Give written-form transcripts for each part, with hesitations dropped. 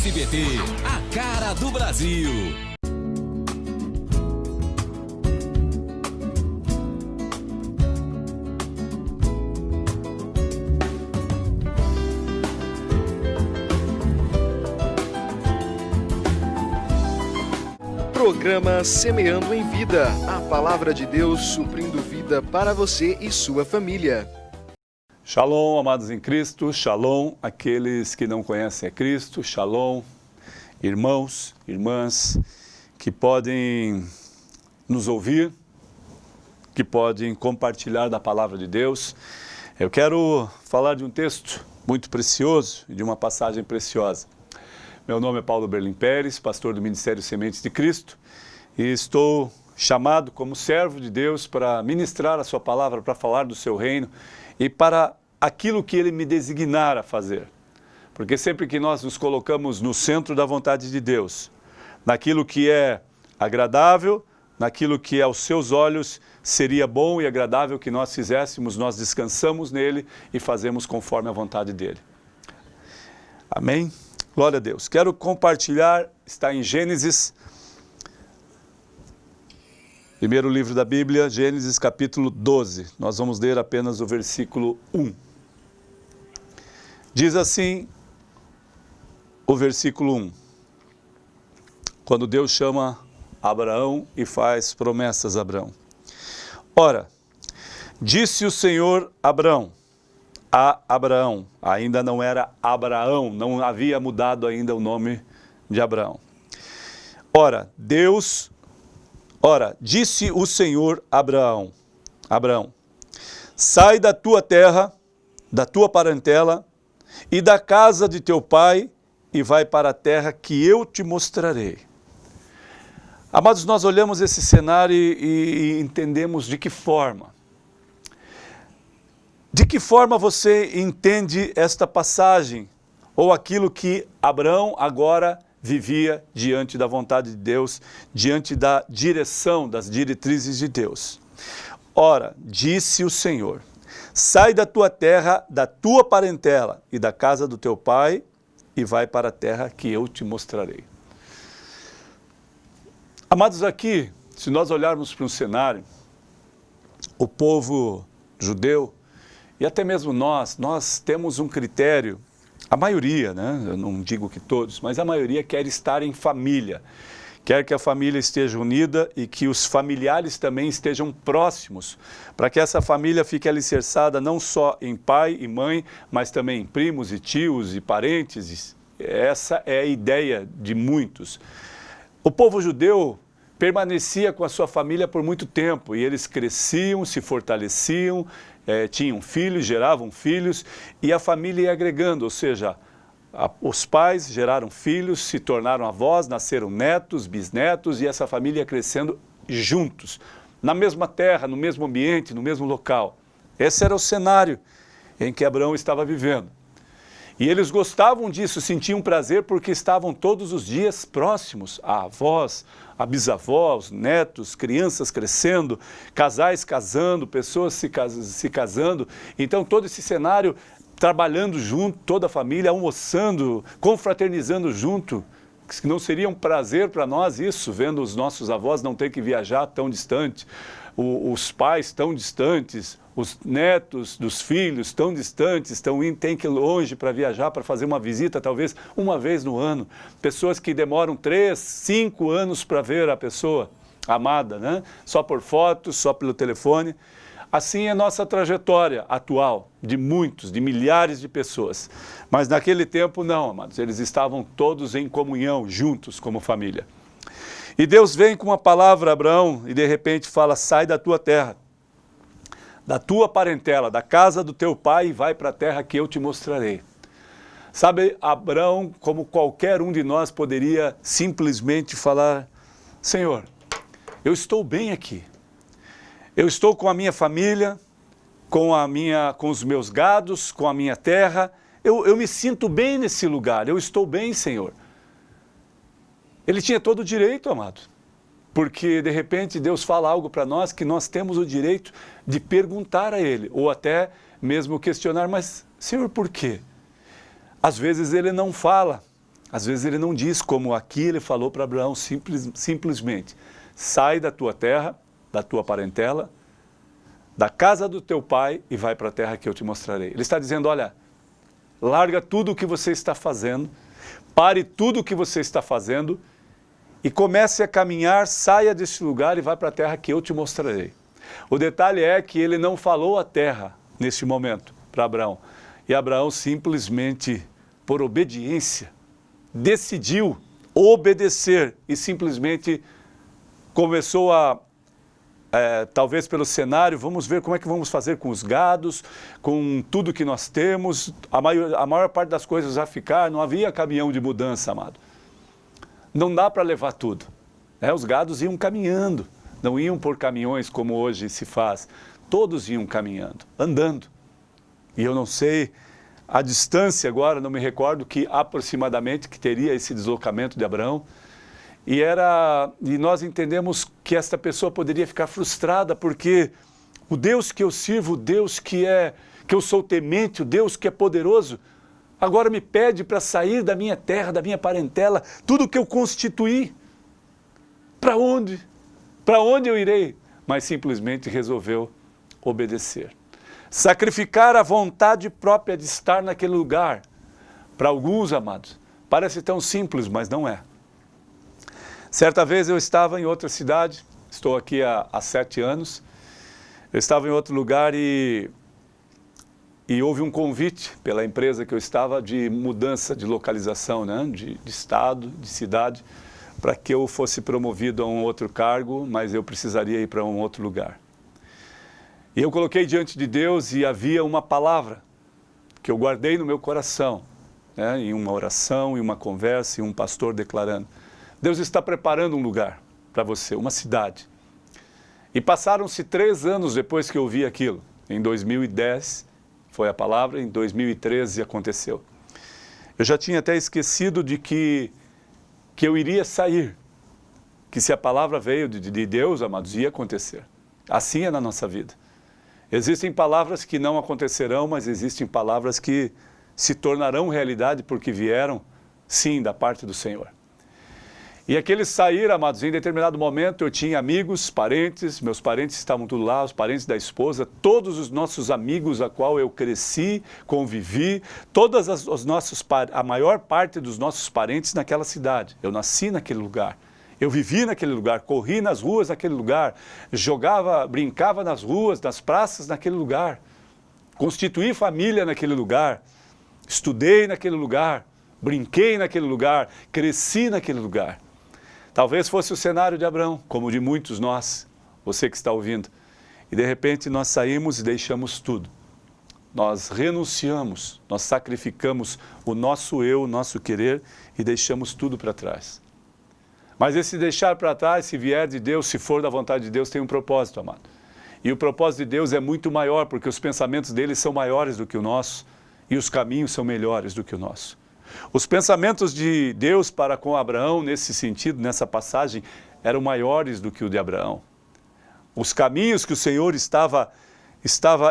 SBT, a cara do Brasil. Programa Semeando em Vida, a palavra de Deus suprindo vida para você e sua família. Shalom, amados em Cristo, shalom, aqueles que não conhecem a Cristo, shalom, irmãos, irmãs, que podem nos ouvir, que podem compartilhar da palavra de Deus. Eu quero falar de um texto muito precioso e de uma passagem preciosa. Meu nome é Paulo Berlim Pérez, pastor do Ministério Sementes de Cristo, e estou chamado como servo de Deus para ministrar a sua palavra, para falar do seu reino e para aquilo que Ele me designar a fazer. Porque sempre que nós nos colocamos no centro da vontade de Deus, naquilo que é agradável, naquilo que aos seus olhos seria bom e agradável que nós fizéssemos, nós descansamos nele e fazemos conforme a vontade dele. Amém? Glória a Deus. Quero compartilhar, está em Gênesis, primeiro livro da Bíblia, Gênesis capítulo 12. Nós vamos ler apenas o versículo 1. Diz assim o versículo 1. Quando Deus chama Abraão e faz promessas a Abraão. Ora, disse o Senhor a Abraão, ainda não era Abraão, não havia mudado ainda o nome de Abraão. Ora, disse o Senhor a Abraão, sai da tua terra, da tua parentela e da casa de teu pai e vai para a terra que eu te mostrarei. Amados, nós olhamos esse cenário e entendemos de que forma. De que forma você entende esta passagem ou aquilo que Abraão agora vivia diante da vontade de Deus, diante da direção, das diretrizes de Deus? Ora, disse o Senhor, sai da tua terra, da tua parentela e da casa do teu pai e vai para a terra que eu te mostrarei. Amados, aqui, se nós olharmos para um cenário, o povo judeu e até mesmo nós temos um critério. A maioria, né? Eu não digo que todos, mas a maioria quer estar em família. Quer que a família esteja unida e que os familiares também estejam próximos, para que essa família fique alicerçada não só em pai e mãe, mas também em primos e tios e parentes. Essa é a ideia de muitos. O povo judeu permanecia com a sua família por muito tempo e eles cresciam, se fortaleciam, tinham filhos, geravam filhos e a família ia agregando, ou seja, os pais geraram filhos, se tornaram avós, nasceram netos, bisnetos e essa família ia crescendo juntos, na mesma terra, no mesmo ambiente, no mesmo local. Esse era o cenário em que Abraão estava vivendo. E eles gostavam disso, sentiam prazer porque estavam todos os dias próximos a avós, a bisavós, netos, crianças crescendo, casais casando, pessoas se casando. Então todo esse cenário trabalhando junto, toda a família almoçando, confraternizando junto. Não seria um prazer para nós isso, vendo os nossos avós não ter que viajar tão distante, os pais tão distantes, os netos dos filhos tão distantes, têm que ir longe para viajar, para fazer uma visita, talvez uma vez no ano. Pessoas que demoram 3, 5 anos para ver a pessoa amada, né? Só por fotos, só pelo telefone. Assim é a nossa trajetória atual, de muitos, de milhares de pessoas. Mas naquele tempo não, amados, eles estavam todos em comunhão, juntos como família. E Deus vem com uma palavra a Abraão e de repente fala, sai da tua terra, da tua parentela, da casa do teu pai e vai para a terra que eu te mostrarei. Sabe, Abraão, como qualquer um de nós, poderia simplesmente falar, Senhor, eu estou bem aqui. Eu estou com a minha família, com os meus gados, com a minha terra. Eu me sinto bem nesse lugar, eu estou bem, Senhor. Ele tinha todo o direito, amado. Porque, de repente, Deus fala algo para nós que nós temos o direito de perguntar a Ele, ou até mesmo questionar, mas, Senhor, por quê? Às vezes Ele não fala, Às vezes ele não diz como aqui ele falou para Abraão simplesmente, sai da tua terra, da tua parentela, da casa do teu pai e vai para a terra que eu te mostrarei. Ele está dizendo, olha, larga tudo o que você está fazendo, pare tudo o que você está fazendo e comece a caminhar, saia deste lugar e vá para a terra que eu te mostrarei. O detalhe é que ele não falou a terra neste momento para Abraão. E Abraão simplesmente, por obediência, decidiu obedecer e simplesmente começou a, talvez pelo cenário, vamos ver como é que vamos fazer com os gados, com tudo que nós temos, a maior parte das coisas a ficar, não havia caminhão de mudança, amado. Não dá para levar tudo. Os gados iam caminhando, não iam por caminhões como hoje se faz, todos iam caminhando, andando. E eu não sei a distância agora, não me recordo que aproximadamente que teria esse deslocamento de Abraão. E nós entendemos que esta pessoa poderia ficar frustrada porque o Deus que eu sirvo, o Deus que eu sou temente, o Deus que é poderoso, agora me pede para sair da minha terra, da minha parentela, tudo que eu constituí. Para onde? Para onde eu irei? Mas simplesmente resolveu obedecer. Sacrificar a vontade própria de estar naquele lugar. Para alguns, amados, parece tão simples, mas não é. Certa vez eu estava em outra cidade, estou aqui há 7 anos, eu estava em outro lugar e houve um convite pela empresa que eu estava de mudança de localização, né? de estado, de cidade, para que eu fosse promovido a um outro cargo, mas eu precisaria ir para um outro lugar. E eu coloquei diante de Deus e havia uma palavra que eu guardei no meu coração, né? Em uma oração, em uma conversa, em um pastor declarando, Deus está preparando um lugar para você, uma cidade. E passaram-se 3 anos depois que eu ouvi aquilo. Em 2010 foi a palavra, em 2013 aconteceu. Eu já tinha até esquecido de que eu iria sair, que se a palavra veio de Deus, amados, ia acontecer. Assim é na nossa vida. Existem palavras que não acontecerão, mas existem palavras que se tornarão realidade porque vieram, sim, da parte do Senhor. E aqueles saíram, amados, em determinado momento eu tinha amigos, parentes, meus parentes estavam tudo lá, os parentes da esposa, todos os nossos amigos a qual eu cresci, convivi, a maior parte dos nossos parentes naquela cidade. Eu nasci naquele lugar, eu vivi naquele lugar, corri nas ruas naquele lugar, jogava, brincava nas ruas, nas praças naquele lugar, constituí família naquele lugar, estudei naquele lugar, brinquei naquele lugar, cresci naquele lugar. Talvez fosse o cenário de Abraão, como de muitos nós, você que está ouvindo. E de repente nós saímos e deixamos tudo. Nós renunciamos, nós sacrificamos o nosso eu, o nosso querer e deixamos tudo para trás. Mas esse deixar para trás, se vier de Deus, se for da vontade de Deus, tem um propósito, amado. E o propósito de Deus é muito maior, porque os pensamentos dele são maiores do que o nosso e os caminhos são melhores do que o nosso. Os pensamentos de Deus para com Abraão, nesse sentido, nessa passagem, eram maiores do que o de Abraão. Os caminhos que o Senhor estava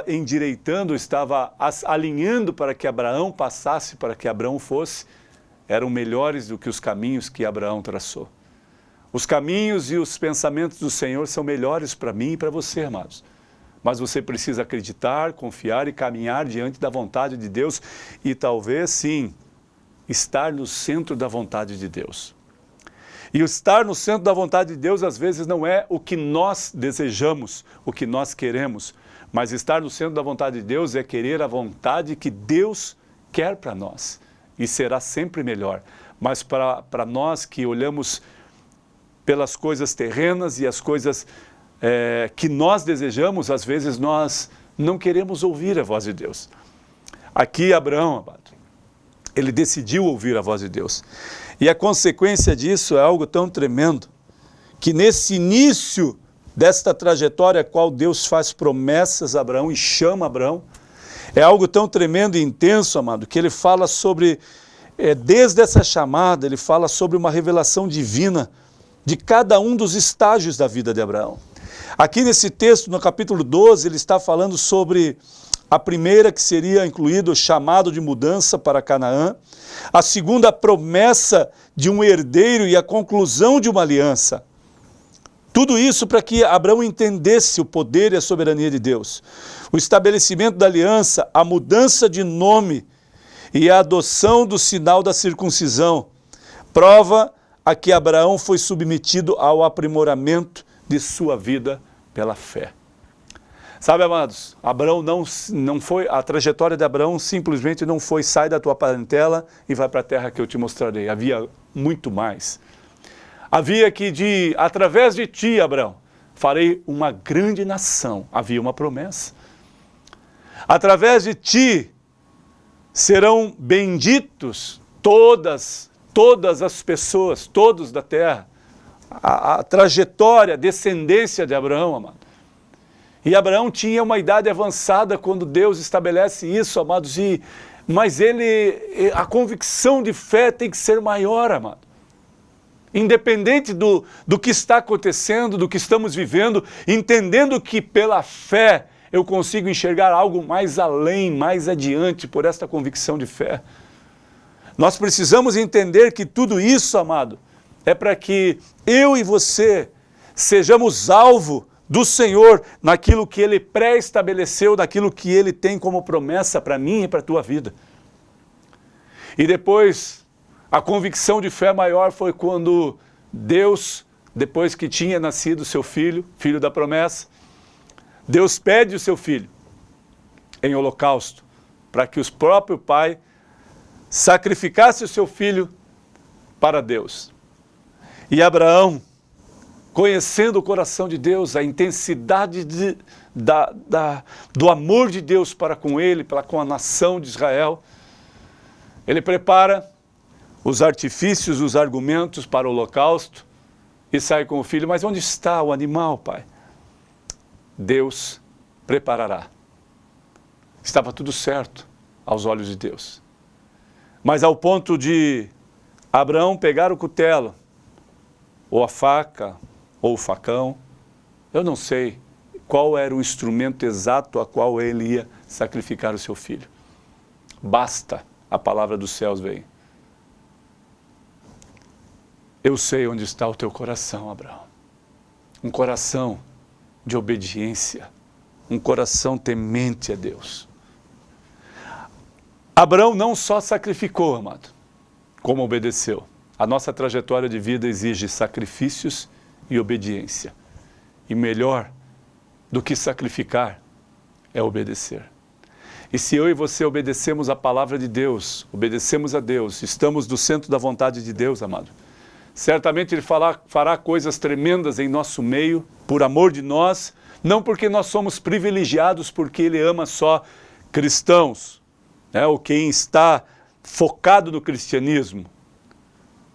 endireitando, estava alinhando para que Abraão passasse, para que Abraão fosse, eram melhores do que os caminhos que Abraão traçou. Os caminhos e os pensamentos do Senhor são melhores para mim e para você, amados. Mas você precisa acreditar, confiar e caminhar diante da vontade de Deus e talvez, sim, estar no centro da vontade de Deus. E o estar no centro da vontade de Deus, às vezes, não é o que nós desejamos, o que nós queremos, mas estar no centro da vontade de Deus é querer a vontade que Deus quer para nós. E será sempre melhor. Mas para nós que olhamos pelas coisas terrenas e as coisas que nós desejamos, às vezes nós não queremos ouvir a voz de Deus. Aqui Abraão, amado, ele decidiu ouvir a voz de Deus. E a consequência disso é algo tão tremendo, que nesse início desta trajetória a qual Deus faz promessas a Abraão e chama Abraão, é algo tão tremendo e intenso, amado, que ele fala sobre, desde essa chamada, ele fala sobre uma revelação divina de cada um dos estágios da vida de Abraão. Aqui nesse texto, no capítulo 12, ele está falando sobre A primeira, que seria incluído o chamado de mudança para Canaã. A segunda, a promessa de um herdeiro e a conclusão de uma aliança. Tudo isso para que Abraão entendesse o poder e a soberania de Deus. O estabelecimento da aliança, a mudança de nome e a adoção do sinal da circuncisão, prova a que Abraão foi submetido ao aprimoramento de sua vida pela fé. Sabe, amados, Abraão não foi, a trajetória de Abraão simplesmente não foi: sai da tua parentela e vai para a terra que eu te mostrarei. Havia muito mais. Havia que através de ti, Abraão, farei uma grande nação. Havia uma promessa. Através de ti serão benditos todas as pessoas, todos da terra. A trajetória, a descendência de Abraão, amado. E Abraão tinha uma idade avançada quando Deus estabelece isso, amados, mas a convicção de fé tem que ser maior, amado. Independente do que está acontecendo, do que estamos vivendo, entendendo que pela fé eu consigo enxergar algo mais além, mais adiante, por esta convicção de fé. Nós precisamos entender que tudo isso, amado, é para que eu e você sejamos alvo do Senhor naquilo que Ele pré-estabeleceu, naquilo que Ele tem como promessa para mim e para a tua vida. E depois, a convicção de fé maior foi quando Deus, depois que tinha nascido seu filho, filho da promessa, Deus pede o seu filho em holocausto, para que o próprio pai sacrificasse o seu filho para Deus. E Abraão, conhecendo o coração de Deus, a intensidade do amor de Deus para com ele, com a nação de Israel, ele prepara os artifícios, os argumentos para o holocausto e sai com o filho. Mas onde está o animal, pai? Deus preparará. Estava tudo certo aos olhos de Deus. Mas ao ponto de Abraão pegar o cutelo, ou a faca, ou o facão, eu não sei qual era o instrumento exato a qual ele ia sacrificar o seu filho. Basta a palavra dos céus veio. Eu sei onde está o teu coração, Abraão. Um coração de obediência, um coração temente a Deus. Abraão não só sacrificou, amado, como obedeceu. A nossa trajetória de vida exige sacrifícios e obediência. E melhor do que sacrificar é obedecer. E se eu e você obedecemos a palavra de Deus, obedecemos a Deus, estamos do centro da vontade de Deus, amado, certamente Ele fará coisas tremendas em nosso meio, por amor de nós, não porque nós somos privilegiados, porque Ele ama só cristãos, né, ou quem está focado no cristianismo,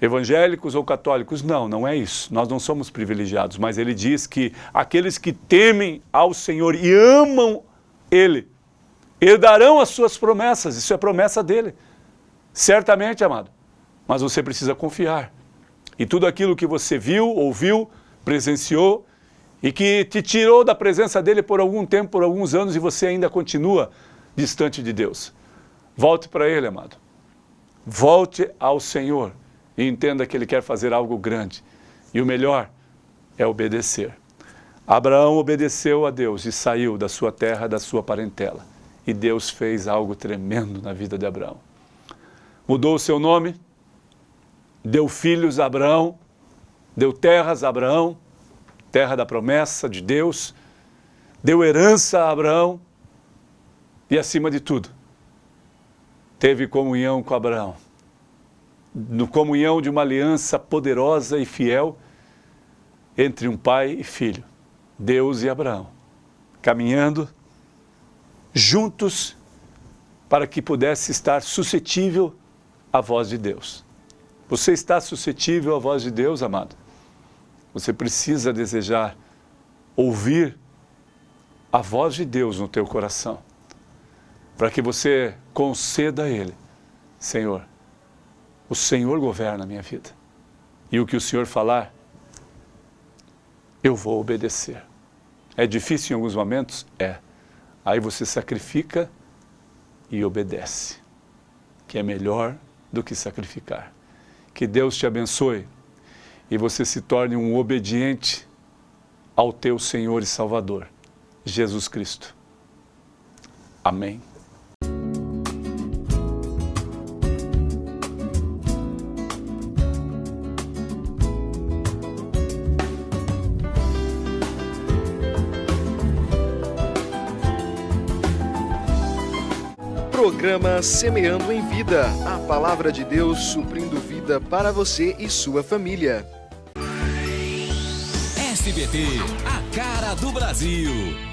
evangélicos ou católicos. Não, não é isso. Nós não somos privilegiados, mas Ele diz que aqueles que temem ao Senhor e amam Ele, herdarão as suas promessas. Isso é promessa dEle. Certamente, amado. Mas você precisa confiar. E tudo aquilo que você viu, ouviu, presenciou e que te tirou da presença dEle por algum tempo, por alguns anos, e você ainda continua distante de Deus. Volte para Ele, amado. Volte ao Senhor. E entenda que Ele quer fazer algo grande. E o melhor é obedecer. Abraão obedeceu a Deus e saiu da sua terra, da sua parentela. E Deus fez algo tremendo na vida de Abraão. Mudou o seu nome, deu filhos a Abraão, deu terras a Abraão, terra da promessa de Deus, deu herança a Abraão e, acima de tudo, teve comunhão com Abraão. No comunhão de uma aliança poderosa e fiel entre um pai e filho, Deus e Abraão, caminhando juntos para que pudesse estar suscetível à voz de Deus. Você está suscetível à voz de Deus, amado? Você precisa desejar ouvir a voz de Deus no teu coração, para que você conceda a Ele: Senhor, o Senhor governa a minha vida. E o que o Senhor falar, eu vou obedecer. É difícil em alguns momentos? É. Aí você sacrifica e obedece, que é melhor do que sacrificar. Que Deus te abençoe e você se torne um obediente ao teu Senhor e Salvador, Jesus Cristo. Amém. Programa Semeando em Vida, a palavra de Deus suprindo vida para você e sua família. SBT, a cara do Brasil.